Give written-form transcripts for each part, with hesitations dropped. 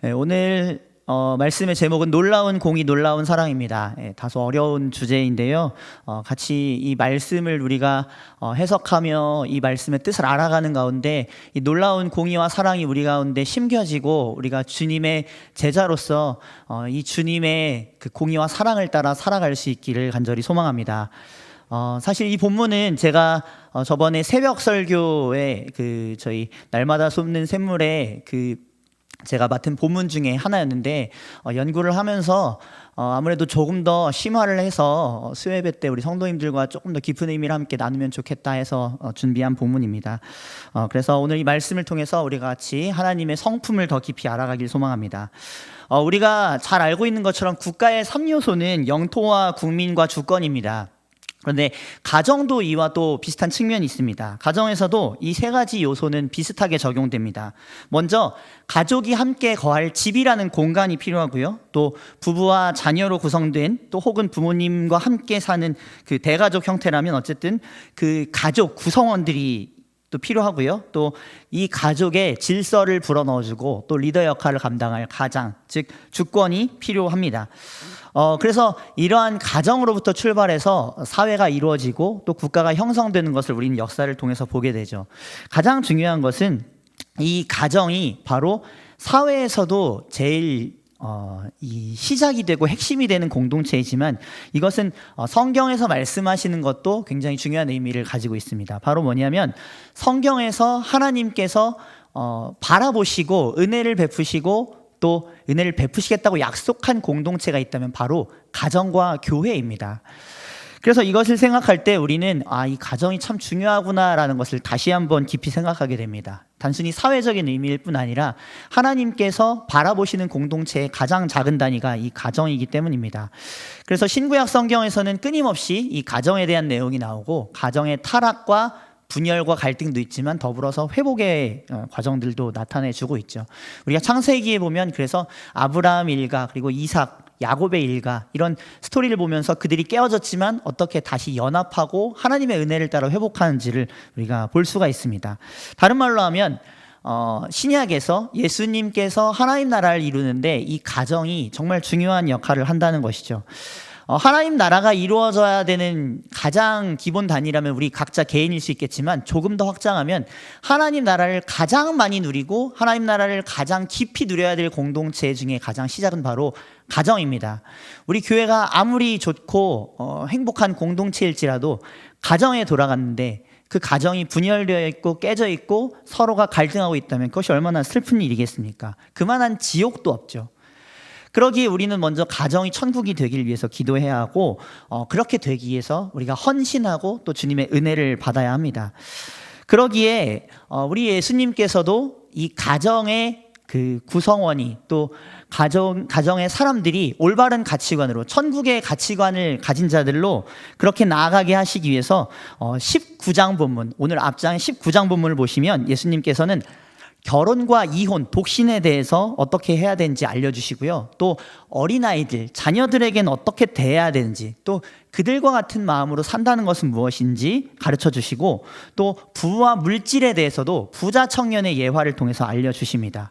오늘 말씀의 제목은 놀라운 공의 놀라운 사랑입니다. 다소 어려운 주제인데요. 같이 이 말씀을 우리가 해석하며 이 말씀의 뜻을 알아가는 가운데 이 놀라운 공의와 사랑이 우리 가운데 심겨지고 우리가 주님의 제자로서 이 주님의 그 공의와 사랑을 따라 살아갈 수 있기를 간절히 소망합니다. 사실 이 본문은 제가 저번에 새벽 설교에 저희 날마다 쏟는 샘물에 제가 맡은 본문 중에 하나였는데 연구를 하면서 아무래도 조금 더 심화를 해서 수요예배 때 우리 성도님들과 조금 더 깊은 의미를 함께 나누면 좋겠다 해서 준비한 본문입니다. 그래서 오늘 이 말씀을 통해서 우리가 같이 하나님의 성품을 더 깊이 알아가길 소망합니다. 우리가 잘 알고 있는 것처럼 국가의 3요소는 영토와 국민과 주권입니다. 그런데 가정도 이와 또 비슷한 측면이 있습니다. 가정에서도 이 세 가지 요소는 비슷하게 적용됩니다. 먼저 가족이 함께 거할 집이라는 공간이 필요하고요. 또 부부와 자녀로 구성된 또 혹은 부모님과 함께 사는 그 대가족 형태라면 어쨌든 그 가족 구성원들이 또 필요하고요. 또 이 가족의 질서를 불어넣어주고 또 리더 역할을 감당할 가장, 즉 주권이 필요합니다. 그래서 이러한 가정으로부터 출발해서 사회가 이루어지고 또 국가가 형성되는 것을 우리는 역사를 통해서 보게 되죠. 가장 중요한 것은 이 가정이 바로 사회에서도 제일 이 시작이 되고 핵심이 되는 공동체이지만 이것은 성경에서 말씀하시는 것도 굉장히 중요한 의미를 가지고 있습니다. 바로 뭐냐면 성경에서 하나님께서 바라보시고 은혜를 베푸시고 또 은혜를 베푸시겠다고 약속한 공동체가 있다면 바로 가정과 교회입니다. 그래서 이것을 생각할 때 우리는 이 가정이 참 중요하구나라는 것을 다시 한번 깊이 생각하게 됩니다. 단순히 사회적인 의미일 뿐 아니라 하나님께서 바라보시는 공동체의 가장 작은 단위가 이 가정이기 때문입니다. 그래서 신구약 성경에서는 끊임없이 이 가정에 대한 내용이 나오고 가정의 타락과 분열과 갈등도 있지만 더불어서 회복의 과정들도 나타내주고 있죠. 우리가 창세기에 보면 그래서 아브라함 일가 그리고 이삭, 야곱의 일가 이런 스토리를 보면서 그들이 깨어졌지만 어떻게 다시 연합하고 하나님의 은혜를 따라 회복하는지를 우리가 볼 수가 있습니다. 다른 말로 하면 신약에서 예수님께서 하나님 나라를 이루는데 이 가정이 정말 중요한 역할을 한다는 것이죠. 하나님 나라가 이루어져야 되는 가장 기본 단위라면 우리 각자 개인일 수 있겠지만 조금 더 확장하면 하나님 나라를 가장 많이 누리고 하나님 나라를 가장 깊이 누려야 될 공동체 중에 가장 시작은 바로 가정입니다. 우리 교회가 아무리 좋고 행복한 공동체일지라도 가정에 돌아갔는데 그 가정이 분열되어 있고 깨져 있고 서로가 갈등하고 있다면 그것이 얼마나 슬픈 일이겠습니까? 그만한 지옥도 없죠. 그러기에 우리는 먼저 가정이 천국이 되길 위해서 기도해야 하고 그렇게 되기 위해서 우리가 헌신하고 또 주님의 은혜를 받아야 합니다. 그러기에 우리 예수님께서도 이 가정의 그 구성원이 또 가정의 사람들이 올바른 가치관으로 천국의 가치관을 가진 자들로 그렇게 나아가게 하시기 위해서 19장 본문, 오늘 앞장 19장 본문을 보시면 예수님께서는 결혼과 이혼, 독신에 대해서 어떻게 해야 되는지 알려주시고요. 또 어린아이들, 자녀들에게는 어떻게 대해야 되는지, 또 그들과 같은 마음으로 산다는 것은 무엇인지 가르쳐 주시고, 또 부와 물질에 대해서도 부자 청년의 예화를 통해서 알려주십니다.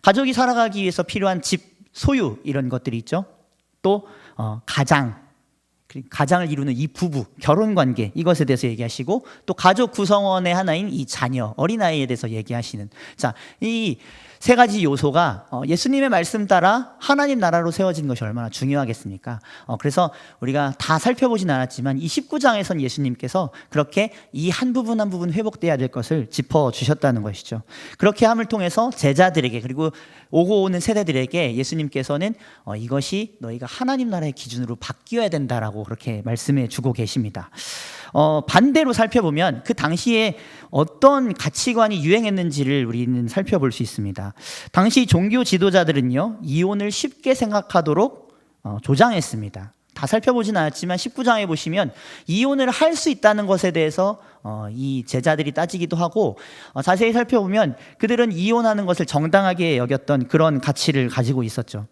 가족이 살아가기 위해서 필요한 집, 소유 이런 것들이 있죠. 또 가장을 이루는 이 부부, 결혼관계 이것에 대해서 얘기하시고 또 가족 구성원의 하나인 이 자녀, 어린아이에 대해서 얘기하시는 이 세 가지 요소가 예수님의 말씀 따라 하나님 나라로 세워진 것이 얼마나 중요하겠습니까? 그래서 우리가 다 살펴보진 않았지만 이 19장에선 예수님께서 그렇게 이 한 부분 한 부분 회복돼야 될 것을 짚어주셨다는 것이죠. 그렇게 함을 통해서 제자들에게 그리고 오고 오는 세대들에게 예수님께서는 이것이 너희가 하나님 나라의 기준으로 바뀌어야 된다라고 그렇게 말씀해 주고 계십니다. 반대로 살펴보면 그 당시에 어떤 가치관이 유행했는지를 우리는 살펴볼 수 있습니다. 당시 종교 지도자들은요, 이혼을 쉽게 생각하도록 조장했습니다. 다 살펴보진 않았지만 19장에 보시면 이혼을 할 수 있다는 것에 대해서 이 제자들이 따지기도 하고 자세히 살펴보면 그들은 이혼하는 것을 정당하게 여겼던 그런 가치를 가지고 있었죠.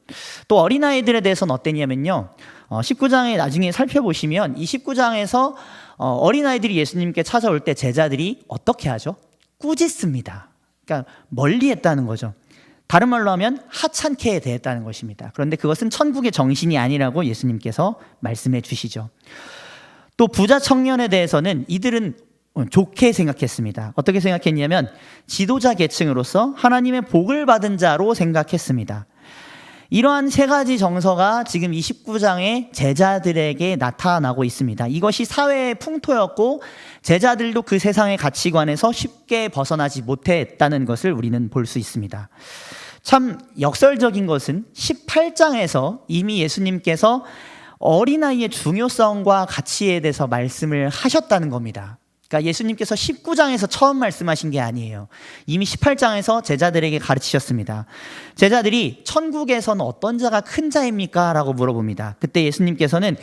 또 어린아이들에 대해서는 어땠냐면요, 19장에 나중에 살펴보시면 이 19장에서 어린아이들이 예수님께 찾아올 때 제자들이 어떻게 하죠? 꾸짖습니다. 그러니까 멀리 했다는 거죠. 다른 말로 하면 하찮게 대했다는 것입니다. 그런데 그것은 천국의 정신이 아니라고 예수님께서 말씀해 주시죠. 또 부자 청년에 대해서는 이들은 좋게 생각했습니다. 어떻게 생각했냐면 지도자 계층으로서 하나님의 복을 받은 자로 생각했습니다. 이러한 세 가지 정서가 지금 이 19장의 제자들에게 나타나고 있습니다. 이것이 사회의 풍토였고 제자들도 그 세상의 가치관에서 쉽게 벗어나지 못했다는 것을 우리는 볼 수 있습니다. 참 역설적인 것은 18장에서 이미 예수님께서 어린아이의 중요성과 가치에 대해서 말씀을 하셨다는 겁니다. 그러니까 예수님께서 19장에서 처음 말씀하신 게 아니에요. 이미 18장에서 제자들에게 가르치셨습니다. 제자들이 천국에서는 어떤 자가 큰 자입니까? 라고 물어봅니다. 그때 예수님께서는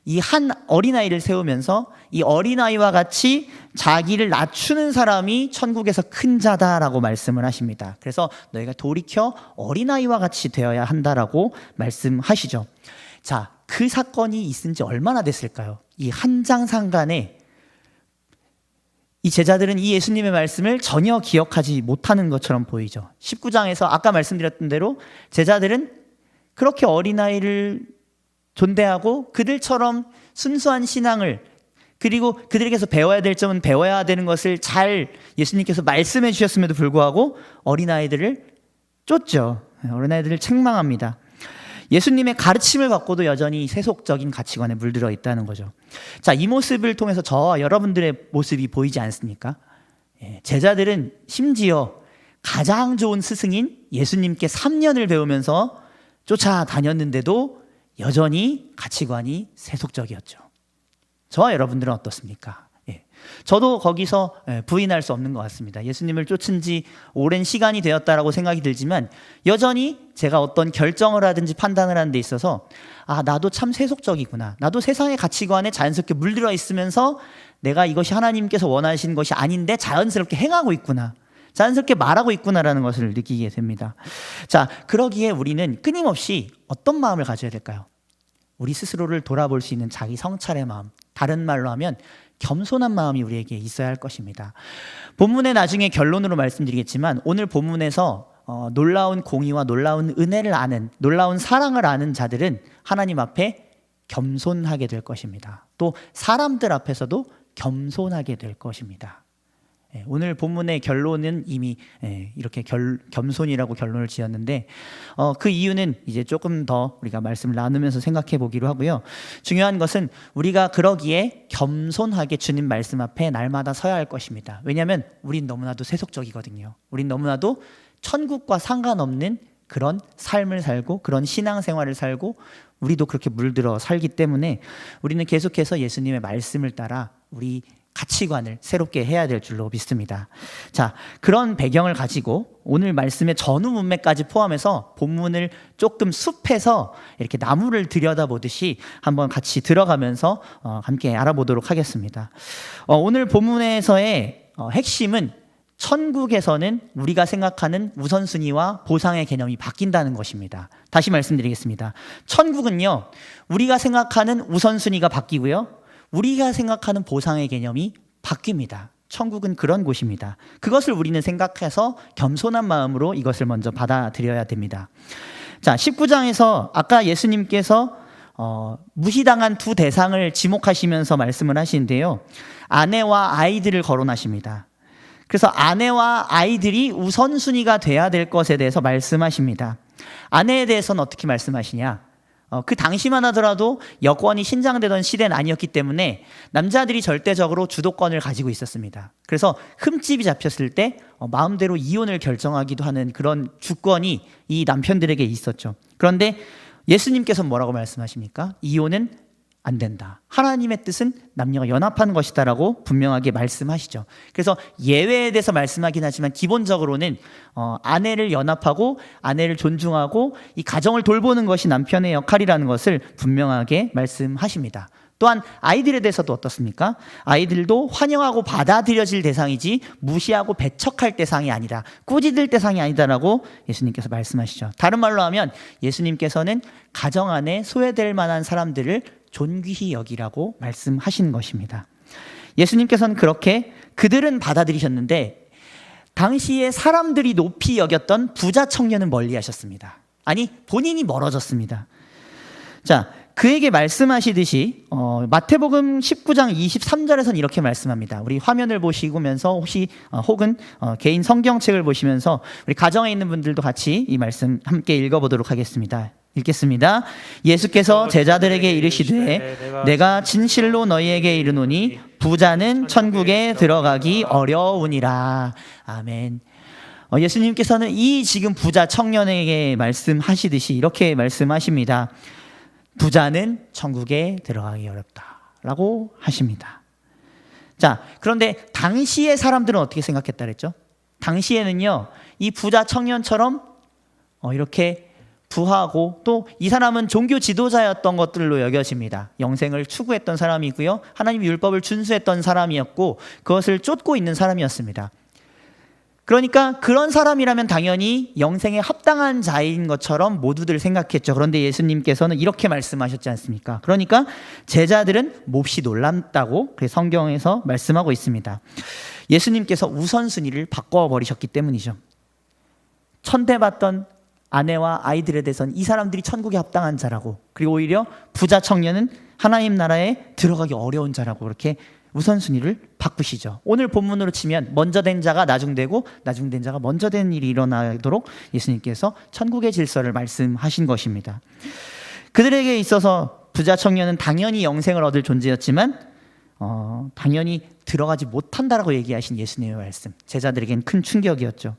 이 한 어린아이를 세우면서 이 어린아이와 같이 자기를 낮추는 사람이 천국에서 큰 자다라고 말씀을 하십니다. 그래서 너희가 돌이켜 어린아이와 같이 되어야 한다라고 말씀하시죠. 자, 그 사건이 있은 지 얼마나 됐을까요? 이 한 장 상간에 이 제자들은 이 예수님의 말씀을 전혀 기억하지 못하는 것처럼 보이죠. 19장에서 아까 말씀드렸던 대로 제자들은 그렇게 어린아이를 존대하고 그들처럼 순수한 신앙을, 그리고 그들에게서 배워야 될 점은 배워야 되는 것을 잘 예수님께서 말씀해 주셨음에도 불구하고 어린아이들을 쫓죠. 어린아이들을 책망합니다. 예수님의 가르침을 받고도 여전히 세속적인 가치관에 물들어 있다는 거죠. 자, 이 모습을 통해서 저와 여러분들의 모습이 보이지 않습니까? 제자들은 심지어 가장 좋은 스승인 예수님께 3년을 배우면서 쫓아다녔는데도 여전히 가치관이 세속적이었죠. 저와 여러분들은 어떻습니까? 저도 거기서 부인할 수 없는 것 같습니다. 예수님을 쫓은 지 오랜 시간이 되었다라고 생각이 들지만 여전히 제가 어떤 결정을 하든지 판단을 하는 데 있어서 나도 참 세속적이구나. 나도 세상의 가치관에 자연스럽게 물들어 있으면서 내가 이것이 하나님께서 원하시는 것이 아닌데 자연스럽게 행하고 있구나. 자연스럽게 말하고 있구나라는 것을 느끼게 됩니다. 자, 그러기에 우리는 끊임없이 어떤 마음을 가져야 될까요? 우리 스스로를 돌아볼 수 있는 자기 성찰의 마음. 다른 말로 하면 겸손한 마음이 우리에게 있어야 할 것입니다. 본문의 나중에 결론으로 말씀드리겠지만 오늘 본문에서 놀라운 공의와 놀라운 은혜를 아는, 놀라운 사랑을 아는 자들은 하나님 앞에 겸손하게 될 것입니다. 또 사람들 앞에서도 겸손하게 될 것입니다. 오늘 본문의 결론은 이미 이렇게 겸손이라고 결론을 지었는데 그 이유는 이제 조금 더 우리가 말씀을 나누면서 생각해 보기로 하고요. 중요한 것은 우리가 그러기에 겸손하게 주님 말씀 앞에 날마다 서야 할 것입니다. 왜냐하면 우린 너무나도 세속적이거든요. 우린 너무나도 천국과 상관없는 그런 삶을 살고 그런 신앙생활을 살고 우리도 그렇게 물들어 살기 때문에 우리는 계속해서 예수님의 말씀을 따라 우리 가치관을 새롭게 해야 될 줄로 믿습니다. 자, 그런 배경을 가지고 오늘 말씀의 전후 문맥까지 포함해서 본문을 조금 숲에서 이렇게 나무를 들여다보듯이 한번 같이 들어가면서 함께 알아보도록 하겠습니다. 오늘 본문에서의 핵심은 천국에서는 우리가 생각하는 우선순위와 보상의 개념이 바뀐다는 것입니다. 다시 말씀드리겠습니다. 천국은요, 우리가 생각하는 우선순위가 바뀌고요, 우리가 생각하는 보상의 개념이 바뀝니다. 천국은 그런 곳입니다. 그것을 우리는 생각해서 겸손한 마음으로 이것을 먼저 받아들여야 됩니다. 자, 19장에서 아까 예수님께서 무시당한 두 대상을 지목하시면서 말씀을 하시는데요. 아내와 아이들을 거론하십니다. 그래서 아내와 아이들이 우선순위가 돼야 될 것에 대해서 말씀하십니다. 아내에 대해서는 어떻게 말씀하시냐? 그 당시만 하더라도 여권이 신장되던 시대는 아니었기 때문에 남자들이 절대적으로 주도권을 가지고 있었습니다. 그래서 흠집이 잡혔을 때 마음대로 이혼을 결정하기도 하는 그런 주권이 이 남편들에게 있었죠. 그런데 예수님께서는 뭐라고 말씀하십니까? 이혼은 안 된다. 하나님의 뜻은 남녀가 연합하는 것이다라고 분명하게 말씀하시죠. 그래서 예외에 대해서 말씀하긴 하지만 기본적으로는 아내를 연합하고 아내를 존중하고 이 가정을 돌보는 것이 남편의 역할이라는 것을 분명하게 말씀하십니다. 또한 아이들에 대해서도 어떻습니까? 아이들도 환영하고 받아들여질 대상이지 무시하고 배척할 대상이 아니다. 꾸짖을 대상이 아니다라고 예수님께서 말씀하시죠. 다른 말로 하면 예수님께서는 가정 안에 소외될 만한 사람들을 존귀히 여기라고 말씀하신 것입니다. 예수님께서는 그렇게 그들은 받아들이셨는데 당시에 사람들이 높이 여겼던 부자 청년은 멀리 하셨습니다. 아니, 본인이 멀어졌습니다. 자, 그에게 말씀하시듯이 마태복음 19장 23절에서는 이렇게 말씀합니다. 우리 화면을 보시면서 혹시 혹은 개인 성경책을 보시면서 우리 가정에 있는 분들도 같이 이 말씀 함께 읽어보도록 하겠습니다. 읽겠습니다. 예수께서 제자들에게 이르시되 내가 진실로 너희에게 이르노니 부자는 천국에 들어가기 어려우니라. 아멘. 예수님께서는 이 지금 부자 청년에게 말씀하시듯이 이렇게 말씀하십니다. 부자는 천국에 들어가기 어렵다라고 하십니다. 자, 그런데 당시의 사람들은 어떻게 생각했다 그랬죠? 당시에는요, 이 부자 청년처럼 이렇게 부하고 또 이 사람은 종교 지도자였던 것들로 여겨집니다. 영생을 추구했던 사람이고요, 하나님의 율법을 준수했던 사람이었고 그것을 쫓고 있는 사람이었습니다. 그러니까 그런 사람이라면 당연히 영생에 합당한 자인 것처럼 모두들 생각했죠. 그런데 예수님께서는 이렇게 말씀하셨지 않습니까? 그러니까 제자들은 몹시 놀랍다고 성경에서 말씀하고 있습니다. 예수님께서 우선순위를 바꿔버리셨기 때문이죠. 천대받던 아내와 아이들에 대해서는 이 사람들이 천국에 합당한 자라고, 그리고 오히려 부자 청년은 하나님 나라에 들어가기 어려운 자라고 그렇게 우선순위를 바꾸시죠. 오늘 본문으로 치면 먼저 된 자가 나중되고 나중된 자가 먼저 된 일이 일어나도록 예수님께서 천국의 질서를 말씀하신 것입니다. 그들에게 있어서 부자 청년은 당연히 영생을 얻을 존재였지만 당연히 들어가지 못한다라고 얘기하신 예수님의 말씀, 제자들에겐 큰 충격이었죠.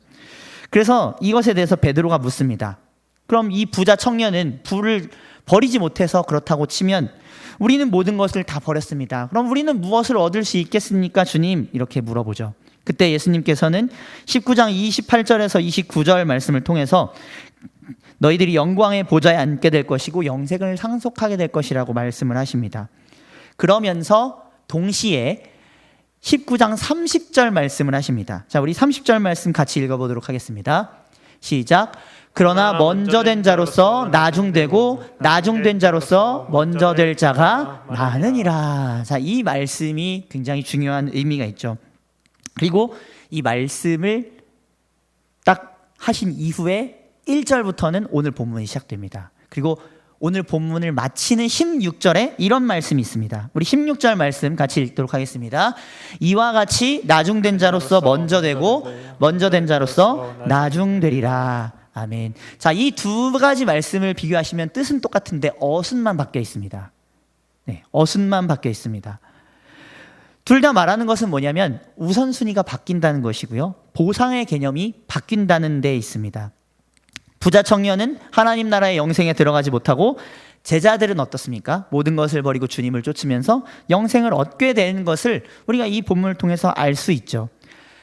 그래서 이것에 대해서 베드로가 묻습니다. 그럼 이 부자 청년은 부를 버리지 못해서 그렇다고 치면 우리는 모든 것을 다 버렸습니다. 그럼 우리는 무엇을 얻을 수 있겠습니까, 주님? 이렇게 물어보죠. 그때 예수님께서는 19장 28절에서 29절 말씀을 통해서 너희들이 영광의 보좌에 앉게 될 것이고 영생을 상속하게 될 것이라고 말씀을 하십니다. 그러면서 동시에 19장 30절 말씀을 하십니다. 자, 우리 30절 말씀 같이 읽어보도록 하겠습니다. 시작. 그러나 먼저 된 자로서 나중되고 나중된 자로서 먼저 될 자가 많으니라. 자, 이 말씀이 굉장히 중요한 의미가 있죠. 그리고 이 말씀을 딱 하신 이후에 1절부터는 오늘 본문이 시작됩니다. 그리고 오늘 본문을 마치는 16절에 이런 말씀이 있습니다. 우리 16절 말씀 같이 읽도록 하겠습니다. 이와 같이 나중된 자로서 먼저 되고 먼저 된 자로서 나중되리라. 아멘. 자, 이 두 가지 말씀을 비교하시면 뜻은 똑같은데 어순만 바뀌어 있습니다. 네, 어순만 바뀌어 있습니다. 둘 다 말하는 것은 뭐냐면 우선순위가 바뀐다는 것이고요, 보상의 개념이 바뀐다는 데 있습니다. 부자 청년은 하나님 나라의 영생에 들어가지 못하고 제자들은 어떻습니까? 모든 것을 버리고 주님을 쫓으면서 영생을 얻게 되는 것을 우리가 이 본문을 통해서 알 수 있죠.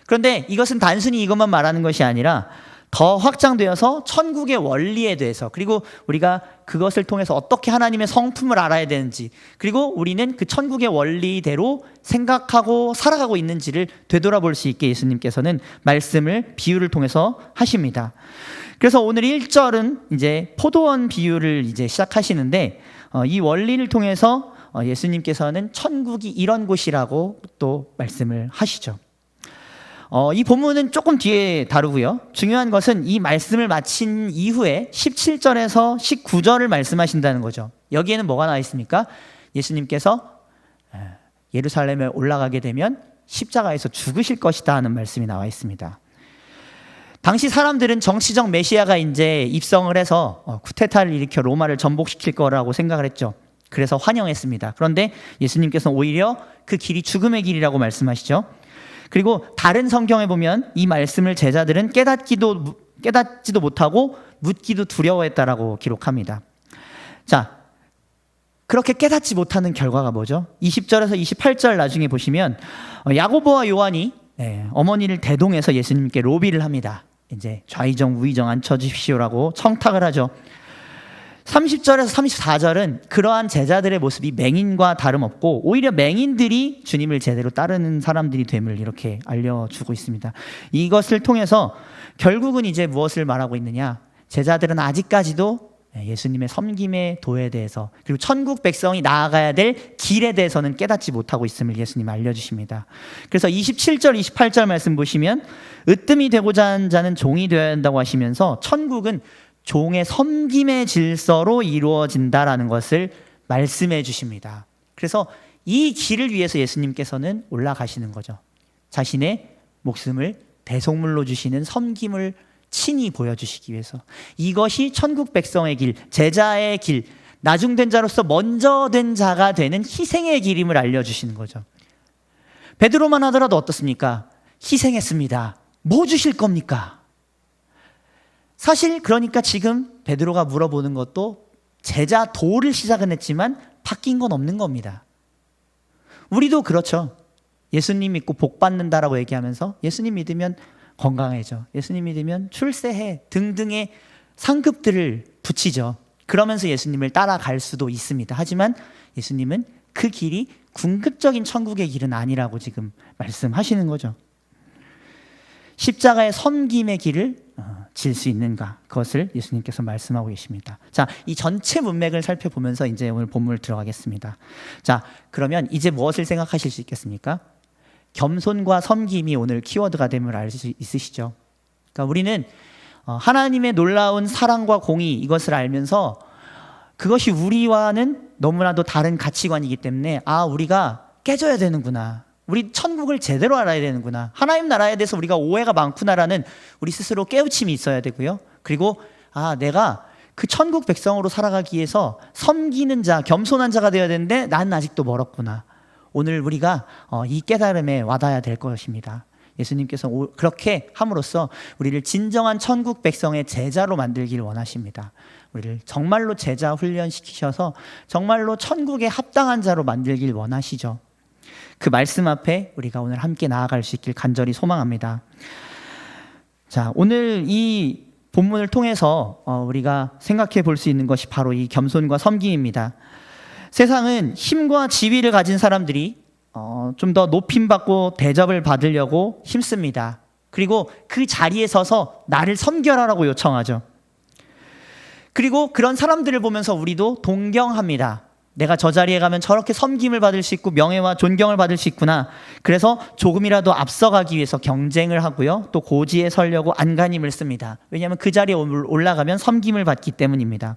그런데 이것은 단순히 이것만 말하는 것이 아니라 더 확장되어서 천국의 원리에 대해서, 그리고 우리가 그것을 통해서 어떻게 하나님의 성품을 알아야 되는지, 그리고 우리는 그 천국의 원리대로 생각하고 살아가고 있는지를 되돌아볼 수 있게 예수님께서는 말씀을 비유를 통해서 하십니다. 그래서 오늘 1절은 이제 포도원 비유를 이제 시작하시는데 이 원리를 통해서 예수님께서는 천국이 이런 곳이라고 또 말씀을 하시죠. 이 본문은 조금 뒤에 다루고요. 중요한 것은 이 말씀을 마친 이후에 17절에서 19절을 말씀하신다는 거죠. 여기에는 뭐가 나와 있습니까? 예수님께서 예루살렘에 올라가게 되면 십자가에서 죽으실 것이다 하는 말씀이 나와 있습니다. 당시 사람들은 정치적 메시아가 이제 입성을 해서 쿠데타를 일으켜 로마를 전복시킬 거라고 생각을 했죠. 그래서 환영했습니다. 그런데 예수님께서는 오히려 그 길이 죽음의 길이라고 말씀하시죠. 그리고 다른 성경에 보면 이 말씀을 제자들은 깨닫지도 못하고 묻기도 두려워했다라고 기록합니다. 자, 그렇게 깨닫지 못하는 결과가 뭐죠? 20절에서 28절 나중에 보시면 야고보와 요한이 어머니를 대동해서 예수님께 로비를 합니다. 이제 좌의정 우의정 앉혀주십시오라고 청탁을 하죠. 30절에서 34절은 그러한 제자들의 모습이 맹인과 다름없고 오히려 맹인들이 주님을 제대로 따르는 사람들이 됨을 이렇게 알려주고 있습니다. 이것을 통해서 결국은 이제 무엇을 말하고 있느냐? 제자들은 아직까지도 예수님의 섬김의 도에 대해서, 그리고 천국 백성이 나아가야 될 길에 대해서는 깨닫지 못하고 있음을 예수님 알려주십니다. 그래서 27절 28절 말씀 보시면 으뜸이 되고자 하는 자는 종이 되어야 한다고 하시면서 천국은 종의 섬김의 질서로 이루어진다라는 것을 말씀해 주십니다. 그래서 이 길을 위해서 예수님께서는 올라가시는 거죠. 자신의 목숨을 대속물로 주시는 섬김을 친히 보여주시기 위해서. 이것이 천국 백성의 길, 제자의 길, 나중된 자로서 먼저 된 자가 되는 희생의 길임을 알려주시는 거죠. 베드로만 하더라도 어떻습니까? 희생했습니다. 뭐 주실 겁니까? 사실 그러니까 지금 베드로가 물어보는 것도 제자 도를 시작은 했지만 바뀐 건 없는 겁니다. 우리도 그렇죠. 예수님 믿고 복 받는다라고 얘기하면서 예수님 믿으면 건강해져, 예수님 믿으면 출세해 등등의 상급들을 붙이죠. 그러면서 예수님을 따라갈 수도 있습니다. 하지만 예수님은 그 길이 궁극적인 천국의 길은 아니라고 지금 말씀하시는 거죠. 십자가의 섬김의 길을 질 수 있는가, 그것을 예수님께서 말씀하고 계십니다. 자, 이 전체 문맥을 살펴보면서 이제 오늘 본문을 들어가겠습니다. 자, 그러면 이제 무엇을 생각하실 수 있겠습니까? 겸손과 섬김이 오늘 키워드가 됨을 알 수 있으시죠? 그러니까 우리는 하나님의 놀라운 사랑과 공의, 이것을 알면서 그것이 우리와는 너무나도 다른 가치관이기 때문에 우리가 깨져야 되는구나, 우리 천국을 제대로 알아야 되는구나, 하나님 나라에 대해서 우리가 오해가 많구나라는 우리 스스로 깨우침이 있어야 되고요. 그리고 내가 그 천국 백성으로 살아가기 위해서 섬기는 자, 겸손한 자가 되어야 되는데 나는 아직도 멀었구나. 오늘 우리가 이 깨달음에 와닿아야 될 것입니다. 예수님께서 그렇게 함으로써 우리를 진정한 천국 백성의 제자로 만들길 원하십니다. 우리를 정말로 제자 훈련시키셔서 정말로 천국에 합당한 자로 만들길 원하시죠. 그 말씀 앞에 우리가 오늘 함께 나아갈 수 있길 간절히 소망합니다. 자, 오늘 이 본문을 통해서 우리가 생각해 볼 수 있는 것이 바로 이 겸손과 섬김입니다. 세상은 힘과 지위를 가진 사람들이 좀 더 높임받고 대접을 받으려고 힘씁니다. 그리고 그 자리에 서서 나를 섬겨라라고 요청하죠. 그리고 그런 사람들을 보면서 우리도 동경합니다. 내가 저 자리에 가면 저렇게 섬김을 받을 수 있고 명예와 존경을 받을 수 있구나. 그래서 조금이라도 앞서가기 위해서 경쟁을 하고요, 또 고지에 서려고 안간힘을 씁니다. 왜냐하면 그 자리에 올라가면 섬김을 받기 때문입니다.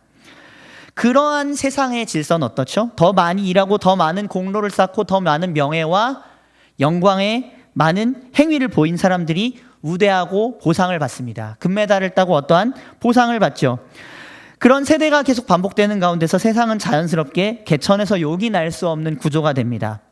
그러한 세상의 질서는 어떻죠? 더 많이 일하고 더 많은 공로를 쌓고 더 많은 명예와 영광의 많은 행위를 보인 사람들이 우대하고 보상을 받습니다. 금메달을 따고 어떠한 보상을 받죠. 그런 세대가 계속 반복되는 가운데서 세상은 자연스럽게 개천에서 욕이 날 수 없는 구조가 됩니다.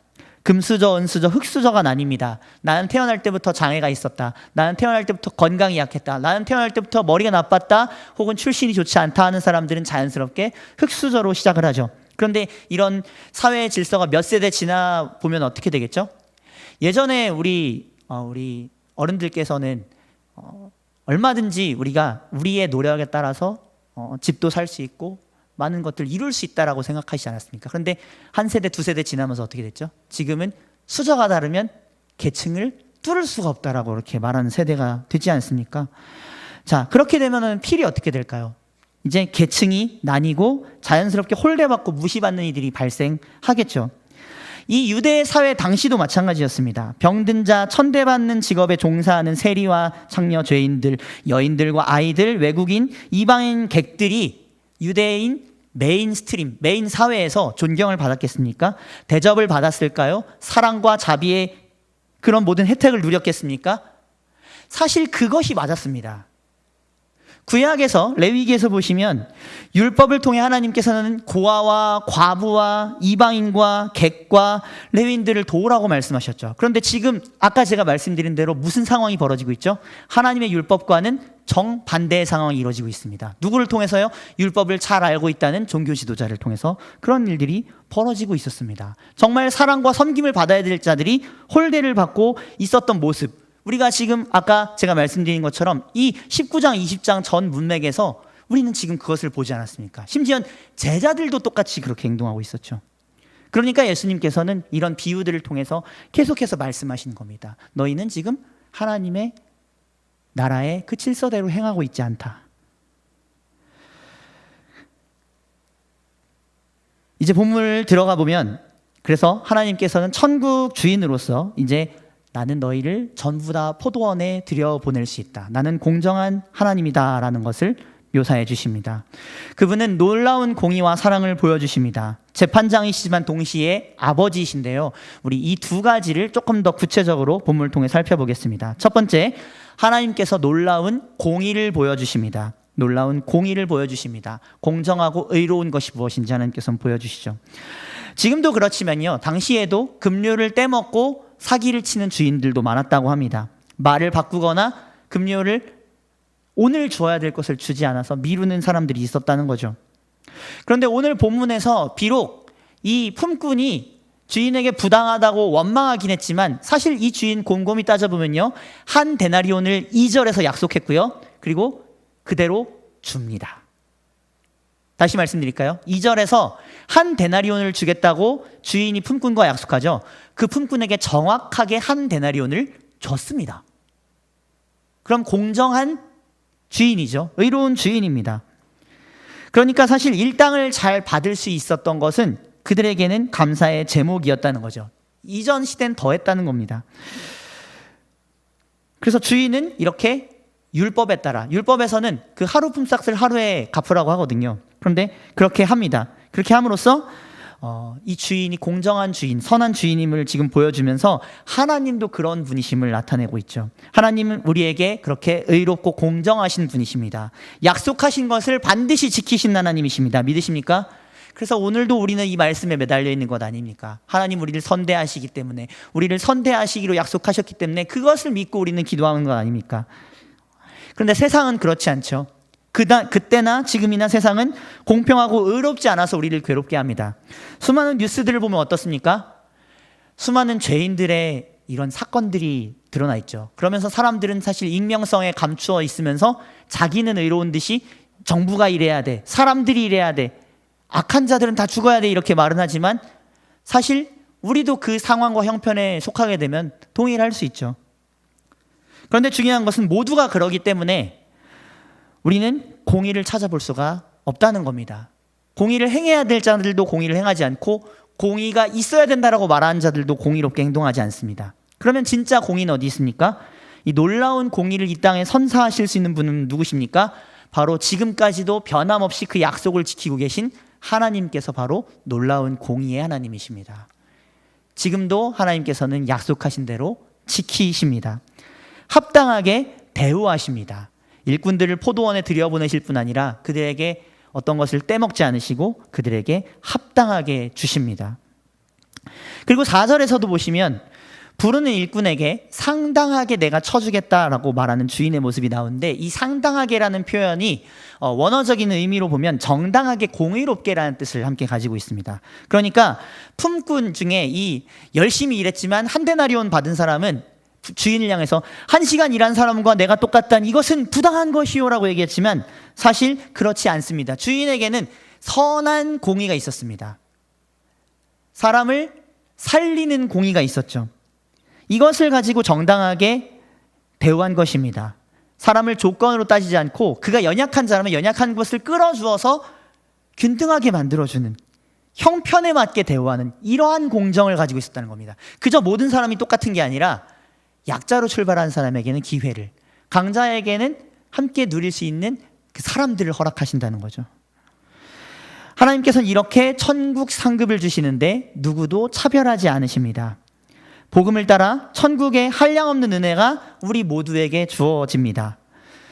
금수저, 은수저, 흙수저가 나뉩니다. 나는 태어날 때부터 장애가 있었다. 나는 태어날 때부터 건강이 약했다. 나는 태어날 때부터 머리가 나빴다. 혹은 출신이 좋지 않다 하는 사람들은 자연스럽게 흙수저로 시작을 하죠. 그런데 이런 사회의 질서가 몇 세대 지나 보면 어떻게 되겠죠? 예전에 우리 어른들께서는 얼마든지 우리가 우리의 노력에 따라서 집도 살 수 있고 많은 것들을 이룰 수 있다라고 생각하시지 않았습니까? 그런데 한 세대, 두 세대 지나면서 어떻게 됐죠? 지금은 수저가 다르면 계층을 뚫을 수가 없다라고 이렇게 말하는 세대가 되지 않습니까? 자, 그렇게 되면은 필이 어떻게 될까요? 이제 계층이 나뉘고 자연스럽게 홀대받고 무시받는 이들이 발생하겠죠. 이 유대 사회 당시도 마찬가지였습니다. 병든 자, 천대받는 직업에 종사하는 세리와 창녀, 죄인들, 여인들과 아이들, 외국인, 이방인 객들이 유대인 메인스트림, 메인 사회에서 존경을 받았겠습니까? 대접을 받았을까요? 사랑과 자비의 그런 모든 혜택을 누렸겠습니까? 사실 그것이 맞았습니다. 구약에서, 레위기에서 보시면 율법을 통해 하나님께서는 고아와 과부와 이방인과 객과 레위인들을 도우라고 말씀하셨죠. 그런데 지금 아까 제가 말씀드린 대로 무슨 상황이 벌어지고 있죠? 하나님의 율법과는 정반대의 상황이 이루어지고 있습니다. 누구를 통해서요? 율법을 잘 알고 있다는 종교 지도자를 통해서 그런 일들이 벌어지고 있었습니다. 정말 사랑과 섬김을 받아야 될 자들이 홀대를 받고 있었던 모습, 우리가 지금 아까 제가 말씀드린 것처럼 이 19장, 20장 전 문맥에서 우리는 지금 그것을 보지 않았습니까? 심지어 제자들도 똑같이 그렇게 행동하고 있었죠. 그러니까 예수님께서는 이런 비유들을 통해서 계속해서 말씀하시는 겁니다. 너희는 지금 하나님의 나라의 그 질서대로 행하고 있지 않다. 이제 본문 들어가 보면 그래서 하나님께서는 천국 주인으로서 이제 나는 너희를 전부 다 포도원에 들여보낼 수 있다. 나는 공정한 하나님이다라는 것을 묘사해 주십니다. 그분은 놀라운 공의와 사랑을 보여주십니다. 재판장이시지만 동시에 아버지이신데요. 우리 이 두 가지를 조금 더 구체적으로 본문을 통해 살펴보겠습니다. 첫 번째, 하나님께서 놀라운 공의를 보여주십니다. 놀라운 공의를 보여주십니다. 공정하고 의로운 것이 무엇인지 하나님께서는 보여주시죠. 지금도 그렇지만요, 당시에도 급료를 떼먹고 사기를 치는 주인들도 많았다고 합니다. 말을 바꾸거나 급료를 오늘 줘야 될 것을 주지 않아서 미루는 사람들이 있었다는 거죠. 그런데 오늘 본문에서 비록 이 품꾼이 주인에게 부당하다고 원망하긴 했지만 사실 이 주인 곰곰이 따져보면요, 한 데나리온을 2절에서 약속했고요, 그리고 그대로 줍니다. 다시 말씀드릴까요? 2절에서 한 데나리온을 주겠다고 주인이 품꾼과 약속하죠. 그 품꾼에게 정확하게 한 데나리온을 줬습니다. 그럼 공정한 주인이죠. 의로운 주인입니다. 그러니까 사실 일당을 잘 받을 수 있었던 것은 그들에게는 감사의 제목이었다는 거죠. 이전 시대는 더 했다는 겁니다. 그래서 주인은 이렇게 율법에 따라, 율법에서는 그 하루 품삯을 하루에 갚으라고 하거든요. 그런데 그렇게 합니다. 그렇게 함으로써 이 주인이 공정한 주인, 선한 주인임을 지금 보여주면서 하나님도 그런 분이심을 나타내고 있죠. 하나님은 우리에게 그렇게 의롭고 공정하신 분이십니다. 약속하신 것을 반드시 지키신 하나님이십니다. 믿으십니까? 그래서 오늘도 우리는 이 말씀에 매달려 있는 것 아닙니까? 하나님 우리를 선대하시기 때문에, 우리를 선대하시기로 약속하셨기 때문에 그것을 믿고 우리는 기도하는 것 아닙니까? 그런데 세상은 그렇지 않죠. 그때나 지금이나 세상은 공평하고 의롭지 않아서 우리를 괴롭게 합니다. 수많은 뉴스들을 보면 어떻습니까? 수많은 죄인들의 이런 사건들이 드러나 있죠. 그러면서 사람들은 사실 익명성에 감추어 있으면서 자기는 의로운 듯이 정부가 이래야 돼, 사람들이 이래야 돼, 악한 자들은 다 죽어야 돼, 이렇게 말은 하지만 사실 우리도 그 상황과 형편에 속하게 되면 동일할 수 있죠. 그런데 중요한 것은 모두가 그러기 때문에 우리는 공의를 찾아볼 수가 없다는 겁니다. 공의를 행해야 될 자들도 공의를 행하지 않고 공의가 있어야 된다라고 말하는 자들도 공의롭게 행동하지 않습니다. 그러면 진짜 공의는 어디 있습니까? 이 놀라운 공의를 이 땅에 선사하실 수 있는 분은 누구십니까? 바로 지금까지도 변함없이 그 약속을 지키고 계신 하나님께서 바로 놀라운 공의의 하나님이십니다. 지금도 하나님께서는 약속하신 대로 지키십니다. 합당하게 대우하십니다. 일꾼들을 포도원에 들여보내실 뿐 아니라 그들에게 어떤 것을 떼먹지 않으시고 그들에게 합당하게 주십니다. 그리고 4절에서도 보시면 부르는 일꾼에게 상당하게 내가 쳐주겠다라고 말하는 주인의 모습이 나오는데, 이 상당하게라는 표현이 원어적인 의미로 보면 정당하게 공의롭게라는 뜻을 함께 가지고 있습니다. 그러니까 품꾼 중에 이 열심히 일했지만 한 데나리온 받은 사람은 주인을 향해서 1시간 일한 사람과 내가 똑같다니 이것은 부당한 것이요라고 얘기했지만 사실 그렇지 않습니다. 주인에게는 선한 공의가 있었습니다. 사람을 살리는 공의가 있었죠. 이것을 가지고 정당하게 대우한 것입니다. 사람을 조건으로 따지지 않고 그가 연약한 자라면 연약한 것을 끌어주어서 균등하게 만들어주는, 형편에 맞게 대우하는 이러한 공정을 가지고 있었다는 겁니다. 그저 모든 사람이 똑같은 게 아니라 약자로 출발한 사람에게는 기회를, 강자에게는 함께 누릴 수 있는 그 사람들을 허락하신다는 거죠. 하나님께서는 이렇게 천국 상급을 주시는데 누구도 차별하지 않으십니다. 복음을 따라 천국의 한량없는 은혜가 우리 모두에게 주어집니다.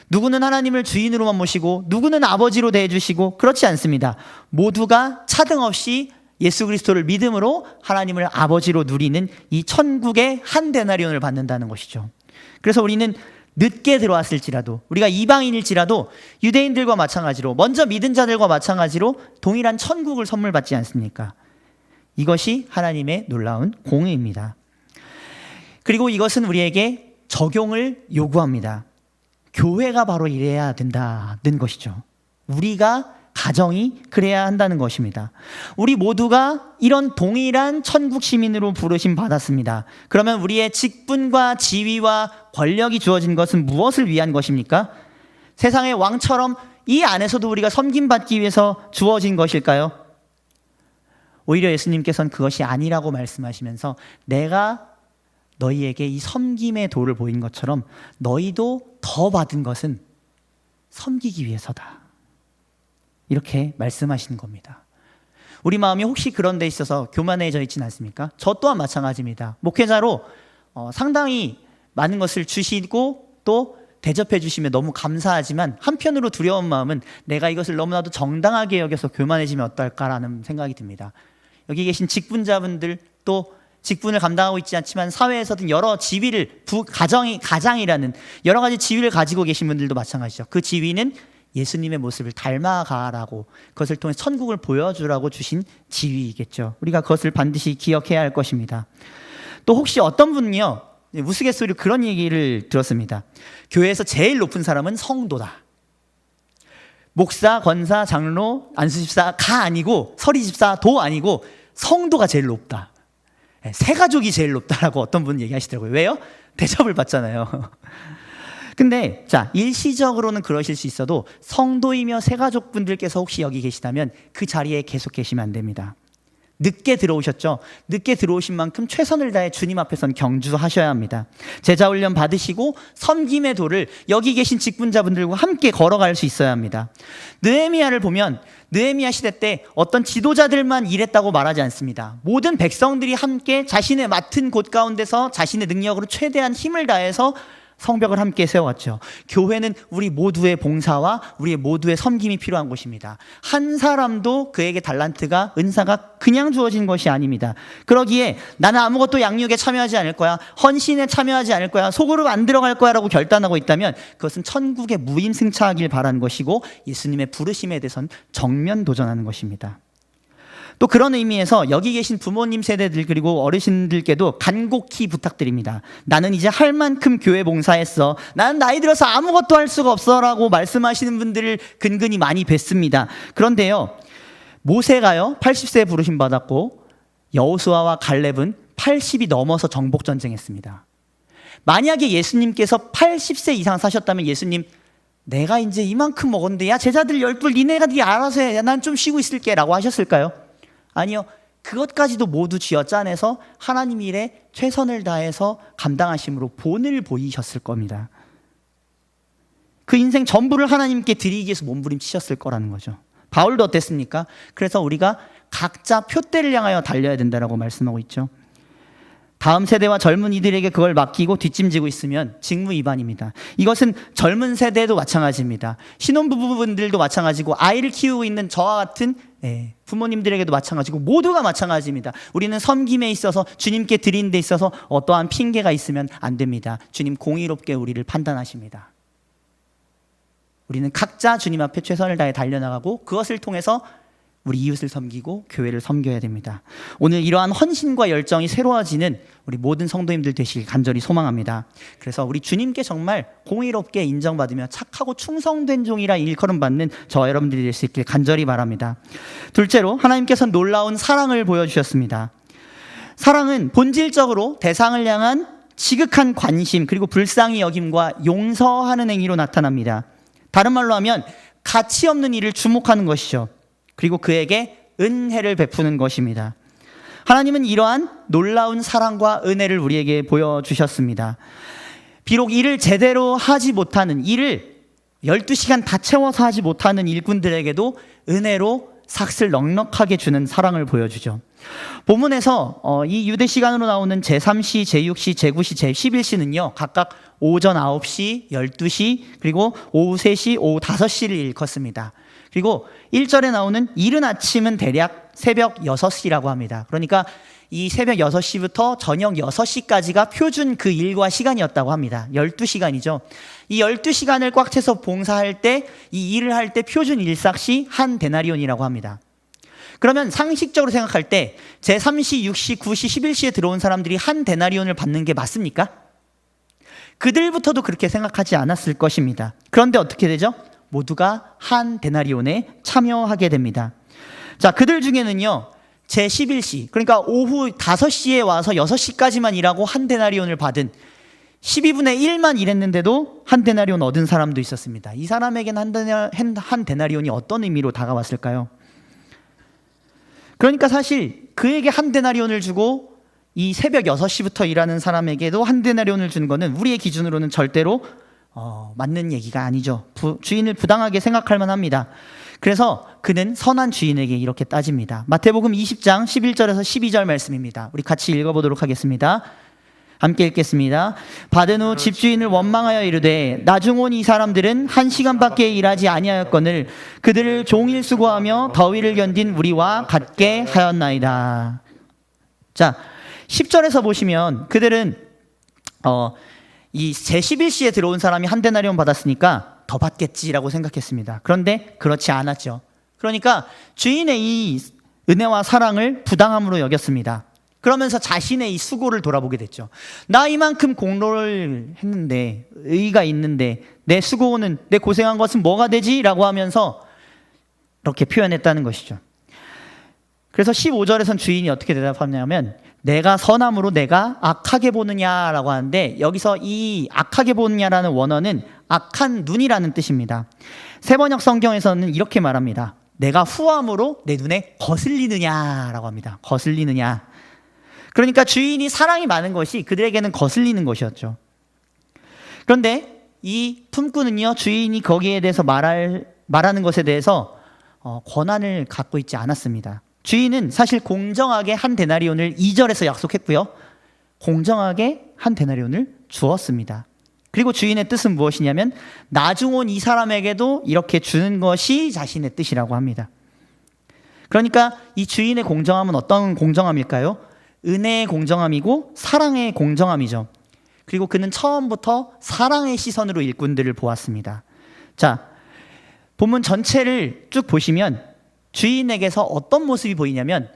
누구는 하나님을 주인으로만 모시고 누구는 아버지로 대해주시고 그렇지 않습니다. 모두가 차등 없이 예수 그리스도를 믿음으로 하나님을 아버지로 누리는 이 천국의 한 데나리온을 받는다는 것이죠. 그래서 우리는 늦게 들어왔을지라도, 우리가 이방인일지라도 유대인들과 마찬가지로, 먼저 믿은 자들과 마찬가지로 동일한 천국을 선물 받지 않습니까? 이것이 하나님의 놀라운 공의입니다. 그리고 이것은 우리에게 적용을 요구합니다. 교회가 바로 이래야 된다는 것이죠. 우리가, 가정이 그래야 한다는 것입니다. 우리 모두가 이런 동일한 천국 시민으로 부르심 받았습니다. 그러면 우리의 직분과 지위와 권력이 주어진 것은 무엇을 위한 것입니까? 세상의 왕처럼 이 안에서도 우리가 섬김받기 위해서 주어진 것일까요? 오히려 예수님께서는 그것이 아니라고 말씀하시면서 내가 너희에게 이 섬김의 도를 보인 것처럼 너희도 더 받은 것은 섬기기 위해서다. 이렇게 말씀하시는 겁니다. 우리 마음이 혹시 그런 데 있어서 교만해져 있지는 않습니까? 저 또한 마찬가지입니다. 목회자로 상당히 많은 것을 주시고 또 대접해 주시면 너무 감사하지만 한편으로 두려운 마음은 내가 이것을 너무나도 정당하게 여겨서 교만해지면 어떨까라는 생각이 듭니다. 여기 계신 직분자분들 또 직분을 감당하고 있지 않지만 사회에서든 여러 지위를 가장이라는 여러 가지 지위를 가지고 계신 분들도 마찬가지죠. 그 지위는 예수님의 모습을 닮아가라고 그것을 통해 천국을 보여주라고 주신 지위이겠죠. 우리가 그것을 반드시 기억해야 할 것입니다. 또 혹시 어떤 분은요 우스갯소리로 그런 얘기를 들었습니다. 교회에서 제일 높은 사람은 성도다. 목사, 권사, 장로, 안수집사가 아니고 서리집사도 아니고 성도가 제일 높다. 새가족이 제일 높다라고 어떤 분은 얘기하시더라고요. 왜요? 대접을 받잖아요. 근데 자 일시적으로는 그러실 수 있어도 성도이며 새가족분들께서 혹시 여기 계시다면 그 자리에 계속 계시면 안 됩니다. 늦게 들어오셨죠? 늦게 들어오신 만큼 최선을 다해 주님 앞에선 경주하셔야 합니다. 제자훈련 받으시고 섬김의 도를 여기 계신 직분자분들과 함께 걸어갈 수 있어야 합니다. 느헤미야를 보면 느헤미야 시대 때 어떤 지도자들만 일했다고 말하지 않습니다. 모든 백성들이 함께 자신의 맡은 곳 가운데서 자신의 능력으로 최대한 힘을 다해서 성벽을 함께 세웠죠. 교회는 우리 모두의 봉사와 우리 모두의 섬김이 필요한 곳입니다. 한 사람도 그에게 달란트가 은사가 그냥 주어진 것이 아닙니다. 그러기에 나는 아무것도 양육에 참여하지 않을 거야, 헌신에 참여하지 않을 거야, 속으로 안 들어갈 거야 라고 결단하고 있다면 그것은 천국에 무임승차하길 바라는 것이고 예수님의 부르심에 대해서는 정면 도전하는 것입니다. 또 그런 의미에서 여기 계신 부모님 세대들 그리고 어르신들께도 간곡히 부탁드립니다. 나는 이제 할 만큼 교회 봉사했어. 나는 나이 들어서 아무것도 할 수가 없어 라고 말씀하시는 분들을 근근히 많이 뵀습니다. 그런데요 모세가요 80세에 부르심 받았고 여호수아와 갈렙은 80이 넘어서 정복전쟁했습니다. 만약에 예수님께서 80세 이상 사셨다면 예수님 내가 이제 이만큼 먹었는데 야 제자들 열둘 니네가 알아서 해. 난 좀 쉬고 있을게 라고 하셨을까요? 아니요. 그것까지도 모두 쥐어짜내서 하나님 일에 최선을 다해서 감당하심으로 본을 보이셨을 겁니다. 그 인생 전부를 하나님께 드리기 위해서 몸부림치셨을 거라는 거죠. 바울도 어땠습니까? 그래서 우리가 각자 표대를 향하여 달려야 된다고 말씀하고 있죠. 다음 세대와 젊은이들에게 그걸 맡기고 뒷짐지고 있으면 직무위반입니다. 이것은 젊은 세대도 마찬가지입니다. 신혼부부분들도 마찬가지고 아이를 키우고 있는 저와 같은 부모님들에게도 마찬가지고 모두가 마찬가지입니다. 우리는 섬김에 있어서 주님께 드리는 데 있어서 어떠한 핑계가 있으면 안 됩니다. 주님 공의롭게 우리를 판단하십니다. 우리는 각자 주님 앞에 최선을 다해 달려나가고 그것을 통해서 우리 이웃을 섬기고 교회를 섬겨야 됩니다. 오늘 이러한 헌신과 열정이 새로워지는 우리 모든 성도님들 되시길 간절히 소망합니다. 그래서 우리 주님께 정말 공의롭게 인정받으며 착하고 충성된 종이라 일컬음받는 저와 여러분들이 될 수 있길 간절히 바랍니다. 둘째로 하나님께서는 놀라운 사랑을 보여주셨습니다. 사랑은 본질적으로 대상을 향한 지극한 관심 그리고 불쌍히 여김과 용서하는 행위로 나타납니다. 다른 말로 하면 가치 없는 일을 주목하는 것이죠. 그리고 그에게 은혜를 베푸는 것입니다. 하나님은 이러한 놀라운 사랑과 은혜를 우리에게 보여주셨습니다. 비록 일을 제대로 하지 못하는 일을 12시간 다 채워서 하지 못하는 일꾼들에게도 은혜로 삭슬 넉넉하게 주는 사랑을 보여주죠. 본문에서 이 유대 시간으로 나오는 제3시, 제6시, 제9시, 제11시는요 각각 오전 9시, 12시, 그리고 오후 3시, 오후 5시를 일컫습니다. 그리고 1절에 나오는 이른 아침은 대략 새벽 6시라고 합니다. 그러니까 이 새벽 6시부터 저녁 6시까지가 표준 그 일과 시간이었다고 합니다. 12시간이죠. 이 12시간을 꽉 채서 봉사할 때, 이 일을 할 때 표준 일삭시 한 데나리온이라고 합니다. 그러면 상식적으로 생각할 때 제3시, 6시, 9시, 11시에 들어온 사람들이 한 데나리온을 받는 게 맞습니까? 그들부터도 그렇게 생각하지 않았을 것입니다. 그런데 어떻게 되죠? 모두가 한 데나리온에 참여하게 됩니다. 자, 그들 중에는요 제11시 그러니까 오후 5시에 와서 6시까지만 일하고 한 데나리온을 받은 12분의 1만 일했는데도 한 데나리온 얻은 사람도 있었습니다. 이 사람에게는 한 데나리온이 어떤 의미로 다가왔을까요? 그러니까 사실 그에게 한 데나리온을 주고 이 새벽 6시부터 일하는 사람에게도 한 데나리온을 주는 거는 우리의 기준으로는 절대로 맞는 얘기가 아니죠. 주인을 부당하게 생각할 만합니다. 그래서 그는 선한 주인에게 이렇게 따집니다. 마태복음 20장 11절에서 12절 말씀입니다. 우리 같이 읽어보도록 하겠습니다. 함께 읽겠습니다. 받은 후 집주인을 원망하여 이르되 나중 온 이 사람들은 1시간밖에 일하지 아니하였거늘 그들을 종일 수고하며 더위를 견딘 우리와 같게 하였나이다. 자, 10절에서 보시면 그들은 이 제11시에 들어온 사람이 한 데나리온 받았으니까 더 받겠지라고 생각했습니다. 그런데 그렇지 않았죠. 그러니까 주인의 이 은혜와 사랑을 부당함으로 여겼습니다. 그러면서 자신의 이 수고를 돌아보게 됐죠. 나 이만큼 공로를 했는데, 의의가 있는데 내 수고는, 내 고생한 것은 뭐가 되지? 라고 하면서 이렇게 표현했다는 것이죠. 그래서 15절에선 주인이 어떻게 대답하냐면 내가 선함으로 내가 악하게 보느냐라고 하는데, 여기서 이 악하게 보느냐라는 원어는 악한 눈이라는 뜻입니다. 세번역 성경에서는 이렇게 말합니다. 내가 후함으로 내 눈에 거슬리느냐라고 합니다. 거슬리느냐. 그러니까 주인이 사랑이 많은 것이 그들에게는 거슬리는 것이었죠. 그런데 이 품꾼은요, 주인이 거기에 대해서 말하는 것에 대해서 권한을 갖고 있지 않았습니다. 주인은 사실 공정하게 한 데나리온을 2절에서 약속했고요, 공정하게 한 데나리온을 주었습니다. 그리고 주인의 뜻은 무엇이냐면 나중 온 이 사람에게도 이렇게 주는 것이 자신의 뜻이라고 합니다. 그러니까 이 주인의 공정함은 어떤 공정함일까요? 은혜의 공정함이고 사랑의 공정함이죠. 그리고 그는 처음부터 사랑의 시선으로 일꾼들을 보았습니다. 자, 본문 전체를 쭉 보시면 주인에게서 어떤 모습이 보이냐면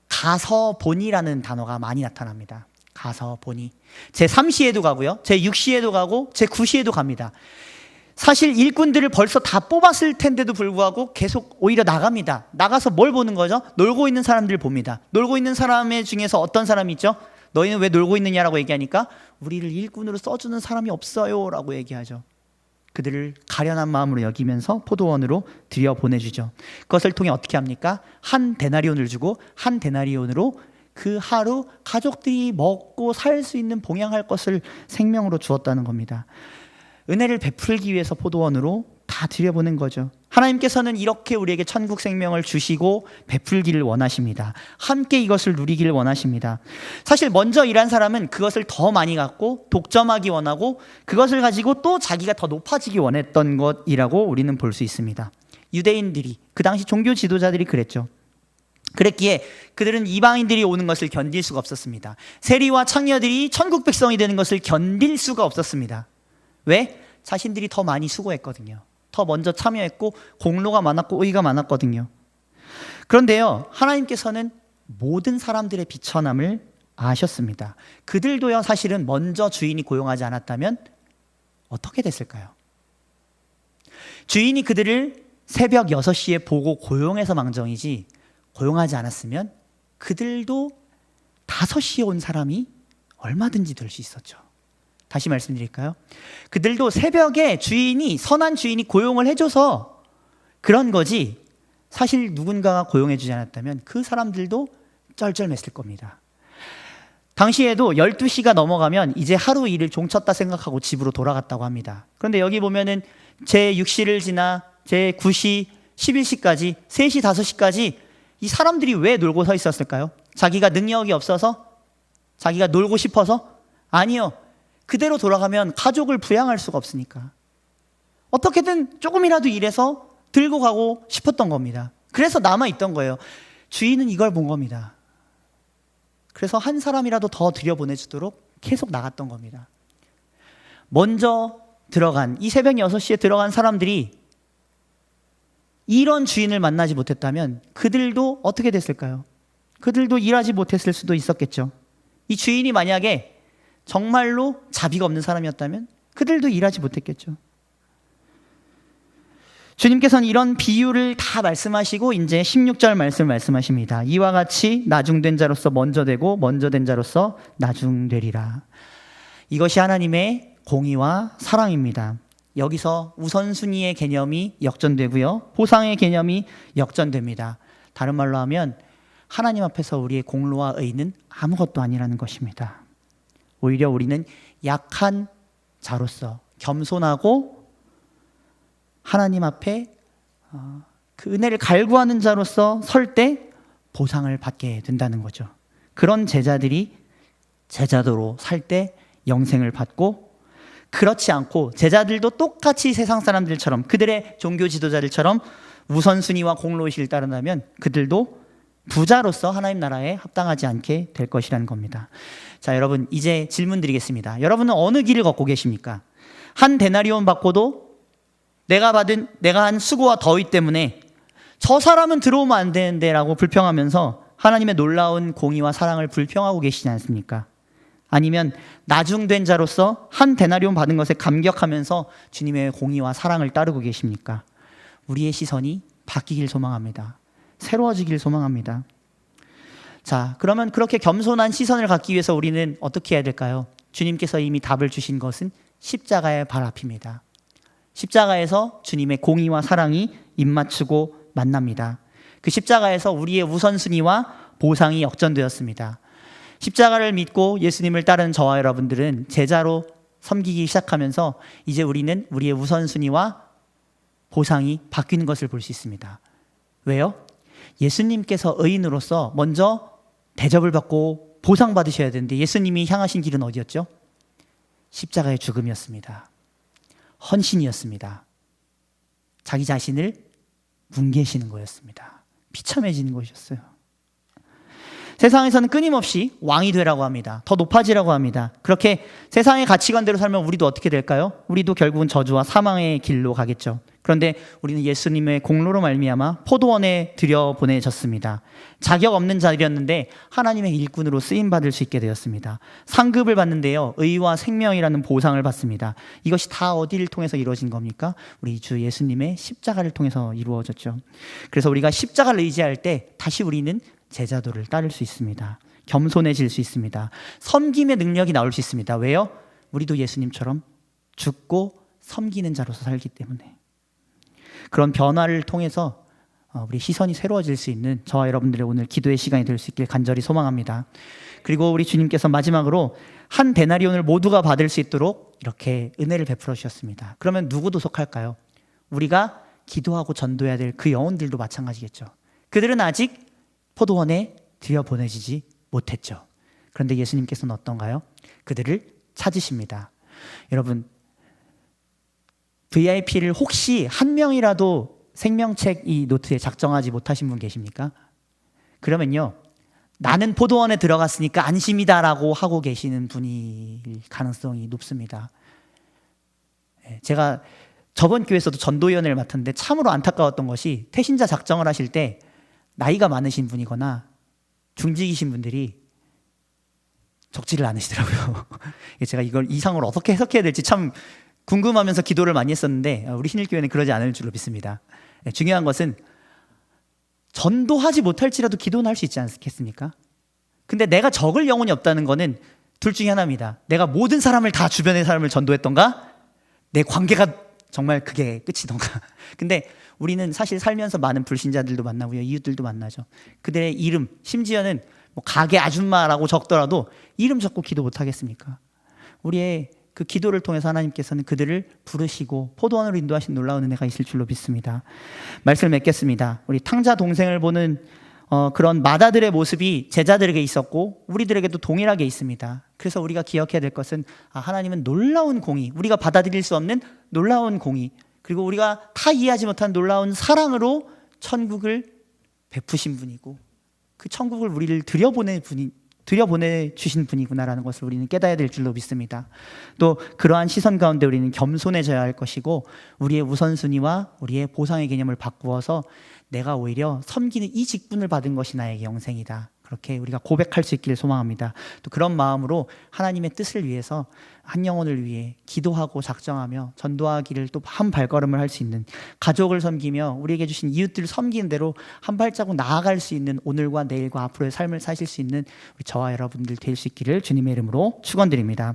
가서 보니라는 단어가 많이 나타납니다. 가서 보니. 제3시에도 가고요, 제6시에도 가고 제9시에도 갑니다. 사실 일꾼들을 벌써 다 뽑았을 텐데도 불구하고 계속 오히려 나갑니다. 나가서 뭘 보는 거죠? 놀고 있는 사람들을 봅니다. 놀고 있는 사람 중에서 어떤 사람이 있죠? 너희는 왜 놀고 있느냐라고 얘기하니까 우리를 일꾼으로 써주는 사람이 없어요 라고 얘기하죠. 그들을 가련한 마음으로 여기면서 포도원으로 들여보내주죠. 그것을 통해 어떻게 합니까? 한 데나리온을 주고 한 데나리온으로 그 하루 가족들이 먹고 살 수 있는 봉양할 것을 생명으로 주었다는 겁니다. 은혜를 베풀기 위해서 포도원으로 다 들여보낸 거죠. 하나님께서는 이렇게 우리에게 천국 생명을 주시고 베풀기를 원하십니다. 함께 이것을 누리기를 원하십니다. 사실 먼저 일한 사람은 그것을 더 많이 갖고 독점하기 원하고 그것을 가지고 또 자기가 더 높아지기 원했던 것이라고 우리는 볼 수 있습니다. 유대인들이, 그 당시 종교 지도자들이 그랬죠. 그랬기에 그들은 이방인들이 오는 것을 견딜 수가 없었습니다. 세리와 창녀들이 천국 백성이 되는 것을 견딜 수가 없었습니다. 왜? 자신들이 더 많이 수고했거든요. 더 먼저 참여했고 공로가 많았고 의의가 많았거든요. 그런데요, 하나님께서는 모든 사람들의 비천함을 아셨습니다. 그들도요, 사실은 먼저 주인이 고용하지 않았다면 어떻게 됐을까요? 주인이 그들을 새벽 6시에 보고 고용해서 망정이지, 고용하지 않았으면 그들도 5시에 온 사람이 얼마든지 될 수 있었죠. 다시 말씀드릴까요? 그들도 새벽에 주인이, 선한 주인이 고용을 해줘서 그런 거지, 사실 누군가가 고용해주지 않았다면 그 사람들도 쩔쩔맸을 겁니다. 당시에도 12시가 넘어가면 이제 하루 일을 종쳤다 생각하고 집으로 돌아갔다고 합니다. 그런데 여기 보면은 제6시를 지나 제9시, 11시까지, 3시, 5시까지 이 사람들이 왜 놀고 서 있었을까요? 자기가 능력이 없어서? 자기가 놀고 싶어서? 아니요. 그대로 돌아가면 가족을 부양할 수가 없으니까 어떻게든 조금이라도 일해서 들고 가고 싶었던 겁니다. 그래서 남아있던 거예요. 주인은 이걸 본 겁니다. 그래서 한 사람이라도 더 들여보내주도록 계속 나갔던 겁니다. 먼저 들어간, 이 새벽 6시에 들어간 사람들이 이런 주인을 만나지 못했다면 그들도 어떻게 됐을까요? 그들도 일하지 못했을 수도 있었겠죠. 이 주인이 만약에 정말로 자비가 없는 사람이었다면 그들도 일하지 못했겠죠. 주님께서는 이런 비유를 다 말씀하시고 이제 16절 말씀하십니다. 이와 같이 나중된 자로서 먼저 되고 먼저 된 자로서 나중되리라. 이것이 하나님의 공의와 사랑입니다. 여기서 우선순위의 개념이 역전되고요, 보상의 개념이 역전됩니다. 다른 말로 하면 하나님 앞에서 우리의 공로와 의는 아무것도 아니라는 것입니다. 오히려 우리는 약한 자로서 겸손하고 하나님 앞에 그 은혜를 갈구하는 자로서 설 때 보상을 받게 된다는 거죠. 그런 제자들이 제자도로 살 때 영생을 받고, 그렇지 않고 제자들도 똑같이 세상 사람들처럼 그들의 종교 지도자들처럼 우선순위와 공로의식을 따른다면 그들도 부자로서 하나님 나라에 합당하지 않게 될 것이라는 겁니다. 자, 여러분, 이제 질문 드리겠습니다. 여러분은 어느 길을 걷고 계십니까? 한 데나리온 받고도 내가 한 수고와 더위 때문에 저 사람은 들어오면 안 되는데 라고 불평하면서 하나님의 놀라운 공의와 사랑을 불평하고 계시지 않습니까? 아니면 나중된 자로서 한 데나리온 받은 것에 감격하면서 주님의 공의와 사랑을 따르고 계십니까? 우리의 시선이 바뀌길 소망합니다. 새로워지길 소망합니다. 자, 그러면 그렇게 겸손한 시선을 갖기 위해서 우리는 어떻게 해야 될까요? 주님께서 이미 답을 주신 것은 십자가의 발 앞입니다. 십자가에서 주님의 공의와 사랑이 입맞추고 만납니다. 그 십자가에서 우리의 우선순위와 보상이 역전되었습니다. 십자가를 믿고 예수님을 따르는 저와 여러분들은 제자로 섬기기 시작하면서 이제 우리는 우리의 우선순위와 보상이 바뀌는 것을 볼 수 있습니다. 왜요? 예수님께서 의인으로서 먼저 대접을 받고 보상받으셔야 되는데 예수님이 향하신 길은 어디였죠? 십자가의 죽음이었습니다. 헌신이었습니다. 자기 자신을 뭉개시는 거였습니다. 비참해지는 것이었어요. 세상에서는 끊임없이 왕이 되라고 합니다. 더 높아지라고 합니다. 그렇게 세상의 가치관대로 살면 우리도 어떻게 될까요? 우리도 결국은 저주와 사망의 길로 가겠죠. 그런데 우리는 예수님의 공로로 말미암아 포도원에 들여보내졌습니다. 자격 없는 자들이었는데 하나님의 일꾼으로 쓰임받을 수 있게 되었습니다. 상급을 받는데요, 의와 생명이라는 보상을 받습니다. 이것이 다 어디를 통해서 이루어진 겁니까? 우리 주 예수님의 십자가를 통해서 이루어졌죠. 그래서 우리가 십자가를 의지할 때 다시 우리는 제자도를 따를 수 있습니다. 겸손해질 수 있습니다. 섬김의 능력이 나올 수 있습니다. 왜요? 우리도 예수님처럼 죽고 섬기는 자로서 살기 때문에. 그런 변화를 통해서 우리 시선이 새로워질 수 있는 저와 여러분들의 오늘 기도의 시간이 될 수 있길 간절히 소망합니다. 그리고 우리 주님께서 마지막으로 한 데나리온을 모두가 받을 수 있도록 이렇게 은혜를 베풀어 주셨습니다. 그러면 누구도 속할까요? 우리가 기도하고 전도해야 될 그 영혼들도 마찬가지겠죠. 그들은 아직 포도원에 들여보내지지 못했죠. 그런데 예수님께서는 어떤가요? 그들을 찾으십니다. 여러분, VIP를 혹시 한 명이라도 생명책 이 노트에 작성하지 못하신 분 계십니까? 그러면요, 나는 포도원에 들어갔으니까 안심이다라고 하고 계시는 분일 가능성이 높습니다. 제가 저번 교회에서도 전도위원회를 맡았는데 참으로 안타까웠던 것이 태신자 작정을 하실 때 나이가 많으신 분이거나 중직이신 분들이 적지를 않으시더라고요. 제가 이걸 이상으로 어떻게 해석해야 될지 참 궁금하면서 기도를 많이 했었는데 우리 신일교회는 그러지 않을 줄로 믿습니다. 중요한 것은 전도하지 못할지라도 기도는 할 수 있지 않겠습니까? 근데 내가 적을 영혼이 없다는 거는 둘 중에 하나입니다. 내가 모든 사람을 다 주변의 사람을 전도했던가, 내 관계가 정말 그게 끝이던가. 근데 우리는 사실 살면서 많은 불신자들도 만나고요, 이웃들도 만나죠. 그들의 이름, 심지어는 뭐 가게 아줌마라고 적더라도 이름 적고 기도 못 하겠습니까? 우리의 그 기도를 통해서 하나님께서는 그들을 부르시고 포도원으로 인도하신 놀라운 은혜가 있을 줄로 믿습니다. 말씀을 맺겠습니다. 우리 탕자 동생을 보는 그런 마다들의 모습이 제자들에게 있었고 우리들에게도 동일하게 있습니다. 그래서 우리가 기억해야 될 것은 하나님은 놀라운 공의, 우리가 받아들일 수 없는 놀라운 공의, 그리고 우리가 다 이해하지 못한 놀라운 사랑으로 천국을 베푸신 분이고 그 천국을 우리를 들여보내 주신 분이구나라는 것을 우리는 깨달아야 될 줄로 믿습니다. 또 그러한 시선 가운데 우리는 겸손해져야 할 것이고 우리의 우선순위와 우리의 보상의 개념을 바꾸어서 내가 오히려 섬기는 이 직분을 받은 것이 나에게 영생이다, 그렇게 우리가 고백할 수 있기를 소망합니다. 또 그런 마음으로 하나님의 뜻을 위해서 한 영혼을 위해 기도하고 작정하며 전도하기를 또 한 발걸음을 할 수 있는, 가족을 섬기며 우리에게 주신 이웃들을 섬기는 대로 한 발자국 나아갈 수 있는 오늘과 내일과 앞으로의 삶을 사실 수 있는 우리 저와 여러분들 될 수 있기를 주님의 이름으로 축원드립니다.